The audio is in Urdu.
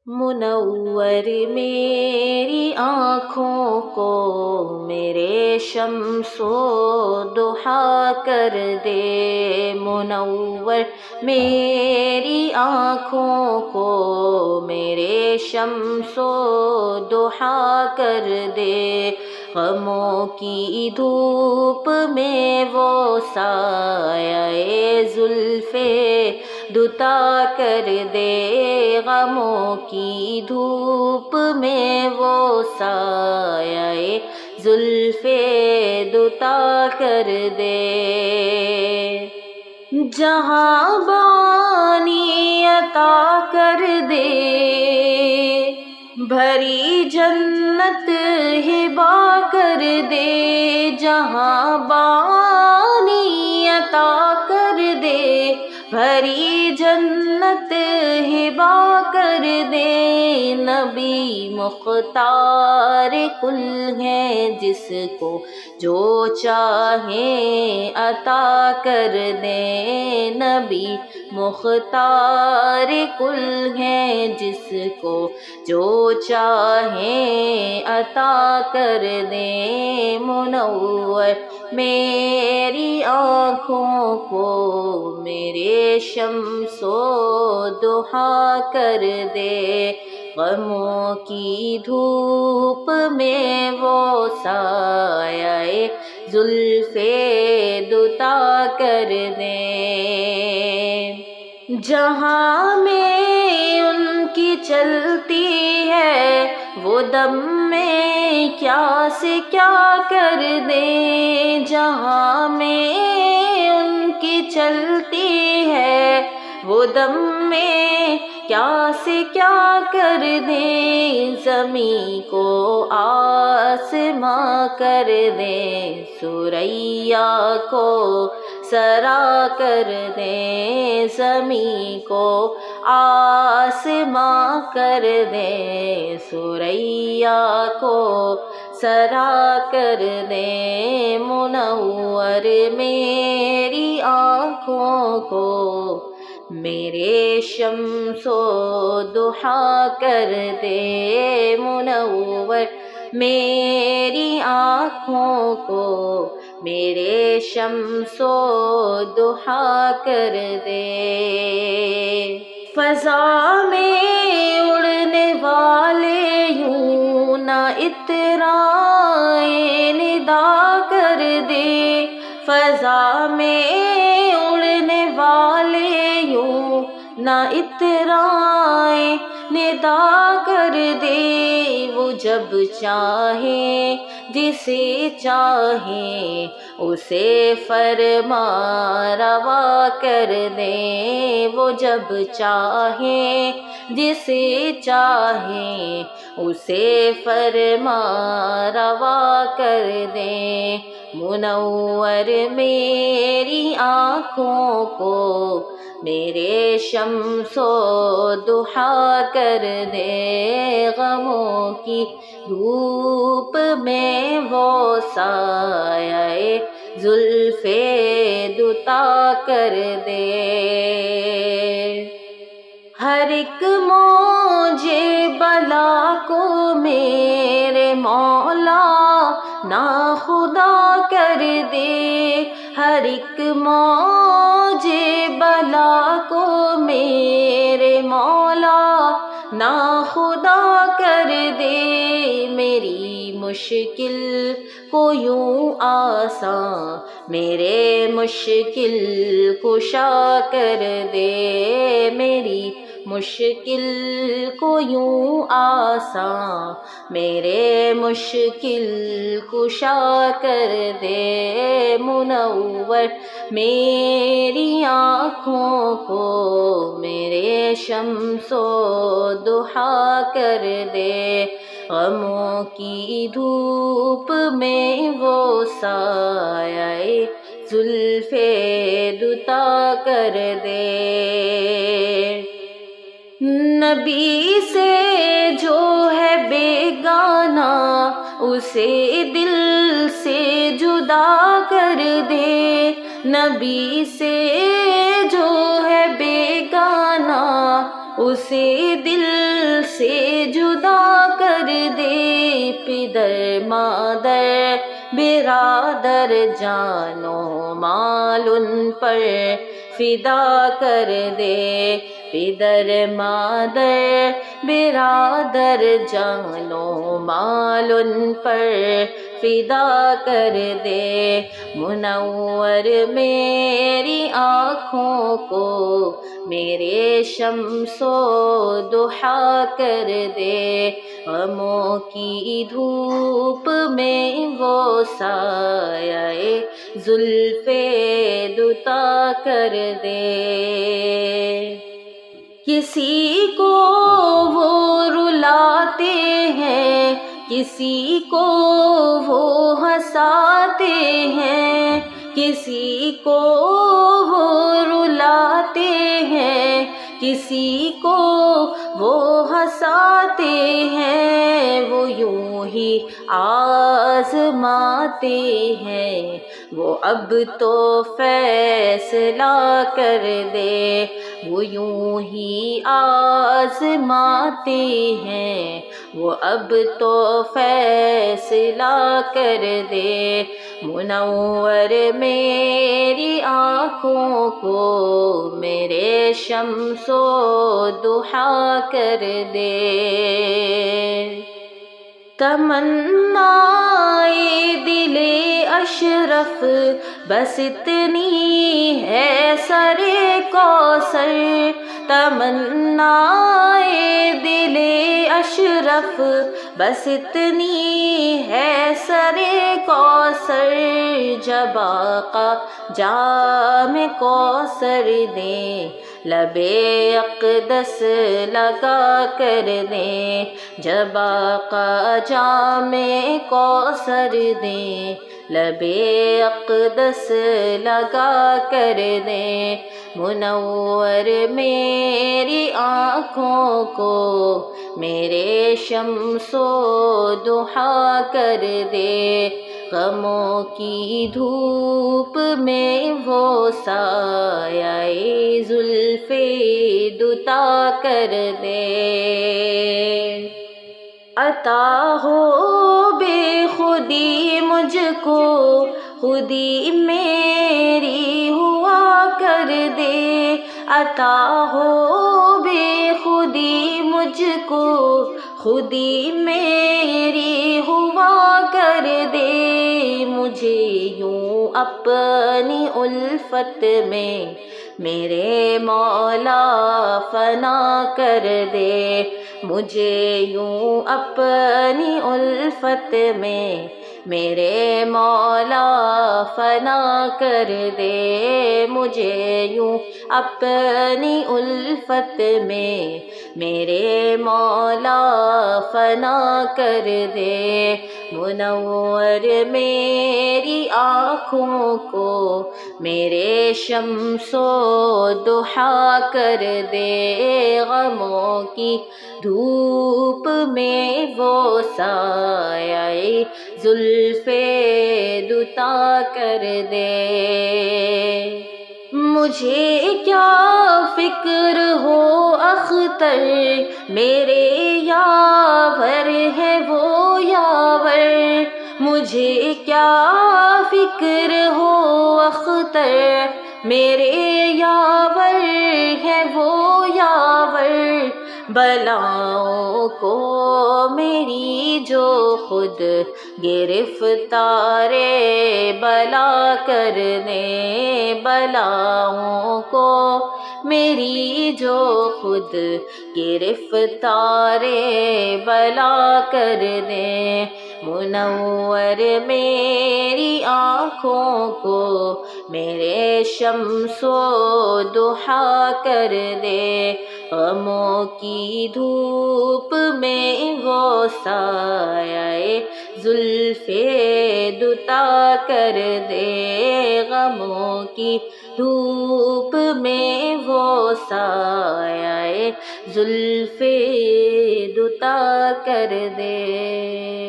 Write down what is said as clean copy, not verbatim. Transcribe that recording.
منور میری آنکھوں کو میرے شمس و ضحیٰ کر دے، منور میری آنکھوں کو میرے شمس و ضحیٰ کر دے، غموں کی دھوپ میں وہ سایہ زلف دتا کر دے، غموں کی دھوپ میں وہ سایہ زلف دتا کر دے، جہاں بانی عطا کر دے، بھری جنت ہبا کر دے، جہاں بانی عطا کر دے، بھری جنت ہبا کر دے، نبی مختار کل ہے جس کو جو چاہے عطا کر دے، نبی مختار کل ہے جس کو جو چاہے عطا کر دے، منور میری آنکھوں کو میرے شمس و ضحیٰ کر دے، غموں کی دھوپ میں وہ سایہ زلف دتا کر دے، جہاں میں ان کی چلتی ہے وہ دم میں کیا سے کیا کر دے، جہاں میں ان کی چلتی ہے وہ دم میں کیا سے کیا کر دے، زمین کو آسماں کر دے، ثریا کو سرا کر دے، زمین کو آسماں کر دے، ثریا کو سرا کر دے، منور میری آنکھوں کو میرے شمس و ضحیٰ کر دے، منور میری آنکھوں کو میرے شمس و ضحیٰ کر دے، فضا میں اڑنے والے یوں نہ اترائے ندا کر دے، فضا میں اڑنے والے یوں نہ اترائے ندا کر دے، وہ جب چاہے جسے چاہے اسے فرما روا کر دے، وہ جب چاہے جسے چاہے اسے فرما روا کر دے، منور میری آنکھوں کو میرے شمس و ضحیٰ کر دے، غموں کی دھوپ میں وہ سایہ زلف دتا کر دے، ہر ایک موج بلا کو میرے مولا ناخدا کر دے، ہر ایک موج بلا کو میرے مولا ناخدا کر دے، میری مشکل کو یوں آساں میرے مشکل کشا کر دے، میری مشکل کو یوں آساں میرے مشکل کشا کر دے، منور میری آنکھوں کو میرے شمس و ضحیٰ کر دے، غموں کی دھوپ میں وہ سایہ زلف دتا کر دے، نبی سے جو ہے بیگانہ اسے دل سے جدا کر دے، نبی سے جو ہے بیگانہ اسے دل سے سے جدا کر دے، پدر مادر برادر جان و مال ان پر فدا کر دے، پدر مادر برادر جان و مال ان پر فدا کر دے، منور میری آنکھوں کو میرے شمس و ضحیٰ کر دے، غموں کی دھوپ میں وہ سایہ زلف دوتا کر دے، کسی کو وہ رلاتے ہیں، کسی کو وہ ہنساتے ہیں، کسی کو وہ رلاتے ہیں، کسی کو وہ ہنساتے ہیں، وہ یوں ہی آزماتے ہیں، وہ اب تو فیصلہ کر دے، وہ یوں ہی آزماتے ہیں، وہ اب تو فیصلہ کر دے، منور میری آنکھوں کو میرے شمس و ضحیٰ کر دے، تمنائے دل اشرف بس اتنی ہے سر کوثر، تمنائے دل اشرف بس اتنی ہے سر کوثر، جب آقا جام کوثر دیں لب اقدس لگا کر دیں، جب آقا جام کوثر دیں لب اقدس لگا کر دیں، منور میری آنکھوں کو میرے شمس و ضحیٰ کر دے، غموں کی دھوپ میں وہ سایہ زلف دوتا کر دے، عطا ہو بے خودی مجھ کو خودی میری ہوا کر دے، عطا ہو بے خودی مجھ کو خودی میری ہوا کر دے، مجھے یوں اپنی الفت میں میرے مولا فنا کر دے، مجھے یوں اپنی الفت میں میرے مولا فنا کر دے، مجھے یوں اپنی الفت میں میرے مولا فنا کر دے، منور میری آنکھوں کو میرے شمس و ضحیٰ کر دے، غموں کی دھوپ میں وہ سایہ زلف دوتا کر دے، مجھے کیا فکر ہو اختر میرے یاور ہے وہ یاور، مجھے کیا فکر ہو اختر میرے یاور ہے وہ یاور، بلاؤں کو میری جو خود گرفتار بلا کر دیں، بلاؤں کو میری جو خود گرفتار بلا کر دیں، منور میری آنکھوں کو میرے شمس و ضحیٰ کر دے، غموں کی دھوپ میں وہ سایہ زلف دوتا کر دے، غموں کی دھوپ میں وہ سایہ زلف دوتا کر دے۔